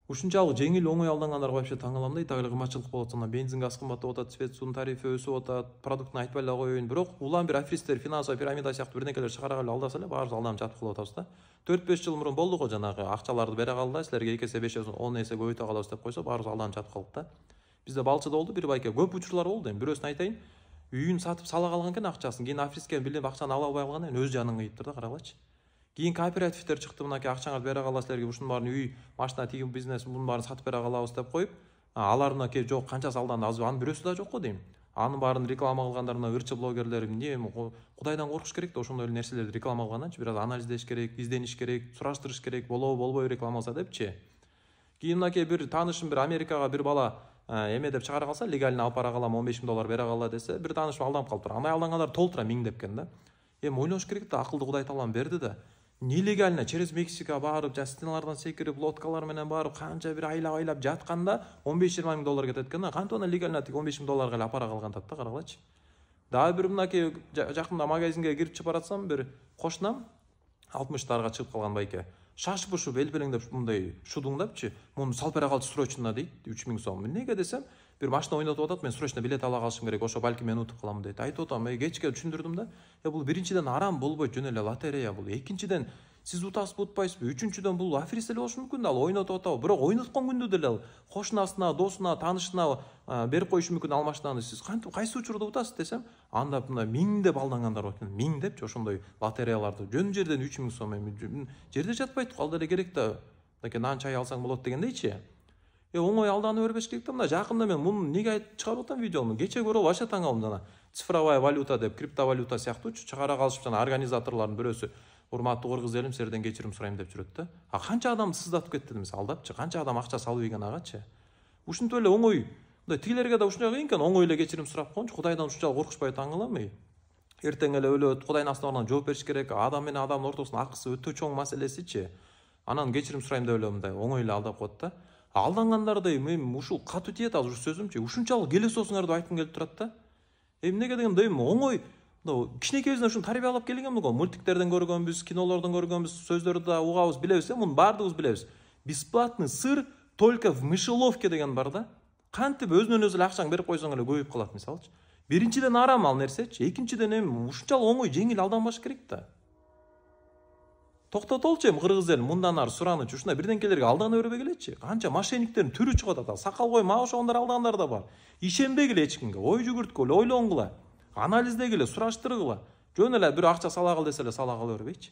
Ушунчалык жеңил оңой алдангандарга вообще таң калам да. Итак эле кымбатчылык болот, ана бензин газ кымбаттап атат, свет суунун тарифи өсүп атат, продуктун айтпай эле коеюн. Бирок улам бир аферисттер, финансовый пирамида сыяктуу бирнекелер чыгара эле алдаса эле баарыбыз алданып жатып калып атабыз да. 4-5 жыл мурун болду го жанагы акчаларды бере калды, силерге 2 эсе 5 эсе 10 эсе көбөйтө калабыз деп койсо баарыбыз алданып жатып калдык да. Бизде Балчыда болду бир байке, көп учурлар болду. Эми бирөөсүн айтайын. Үйүн сатып сала калган экен акчасын, кийин аферистке билип акчаны ала албай калгандан кийин өз жанын кыйыптыр да, карагылачы. Кийин кооперативдер чыкты, мынакей акчаңарды бере калалы силерге, ушунун баарын үй, машина тигин бизнес, мунун баарын сатып бере калабыз деп коюп, алар мынакей жок канчасы алданды, анын бирөөсү да жок го дейм. Анын баарын реклама кылгандар мына ырчы блогерлер эмне Кудайдан коркуш керек да, ошондой эле нерселерди реклама кылганданчы бир аз анализдеш керек, издениш керек, сураштырыш керек, болобу болбойбу рекламаласа депчи. Кийин мынакей бир таанышым бир Америкага бир бала эме деп чыгара калса, легально алып бара калам, 15 000 доллар бере калла десе, бир таанышым алданып калыптыр. Андай алдангандар толтура миңдепкен да. Эми ойлош керек да, акылды Кудай таалам берди да. Нелегально через Мексика барып, стеналардан секирип, лодкалар менен барып, канча бир айлап жатканда 15-20 000 доллар кетет экен да. Кантип ана легально 15 000 долларга эле апара калган да, карагылачы. Дагы бир мынакей жакында магазинге кирип чыгып баратсам, бир кошунам 60-тарга чыгып калган байке. Шашып ушуп элбелеңдеп мындай шудуңдапчы, муну салып бере калчы срочно дейт, 3000 сом. Эмнеге десем, бир машина ойнотуп атат, мен срочно билет ала калышым керек, ошо балки мен утуп калам дейт. Айтып атам, кечке түшүндүрдүм да. Бул биринчиден арам болбойт, жөн эле лотерея бул. Экинчиден сиз утасызбы, утпайсызбы? Үчүнчүдөн бул аферист эле болушу мүмкүн да, ал ойнотуп атабы. Бирок ойноткон күндө деле ал кошунасына, досуна, таанышына берип коюшу мүмкүн ал машинаны. Сиз кантип кайсы учурда утасыз десем, анда мына миңдеп алдангандар бар экен. Миңдепчи ошондой лотереяларды. Жөн жерден 3000 сом эми жерде жатпайт, ал деле керек да. Мынакей нан чай алсаң болот дегендейчи. Оңой алданып бербеш керек да. Мына жакында мен муну неге айтып чыгарып атам видеону? Кече көрүп вообще таң калдым жана. Цифровая валюта деп, криптовалюта сыяктуучу чыгара калышып жана организаторлордун бирөөсү урматтуу кыргыз элим, силерден кечирим сурайм деп жүрөт да. Канча адам сыздатып кетти демес, алдапчы. Канча адам акча салып ийген агачы. Ушинтип эле оңой, мындай тигилерге да ушунча кыйын экен, оңой эле кечирим сурап койгончу. Кудайдан ушунчалык коркушпай таң калам. Эртең эле өлөт, Кудайдын астынан жооп бериш керек. Адам менен адамдын ортосунун акысы өтө чоң маселесичи. Анан кечирим сурайм деп эле мындай оңой эле алдап коет да. Алдангандарды мен ушул катуу тиет азыр сөзүмчү. Ушунчалык келесоосуңарды айткым келип турат да. Эмнеге дегенде оңой кичинекейибизден ушуну тарбиялап келгенбиз го. Мультиктерден көргөнбүз, кинолордон көргөнбүз, сөздөрдү да угабыз, билебиз, мунун баардыгыбыз билебиз. Бесплатный сыр только в мышеловке деген бар да. Кантип өзүнөн өзү эле акчаң берип койсоң эле көбөйүп калат мисалчы. Биринчиден арам ал нерсечи, экинчиден эми ушунчалык оңой жеңил алданбаш керек да. Токтотолчу эми кыргыз эл мындан ары суранычы, ушундай бирденкелерге алдана бербей келечи. Канча мошенниктердин түрү чыгып атат. Сакал кой мага ошондор алдангандар да бар. Ишенбегиле эч кимге, ой жүгүрткүлө, ойлонгула, анализдегиле, сураштыргыла. Жөн эле бир акча сала кал десе эле сала кала бербейчи.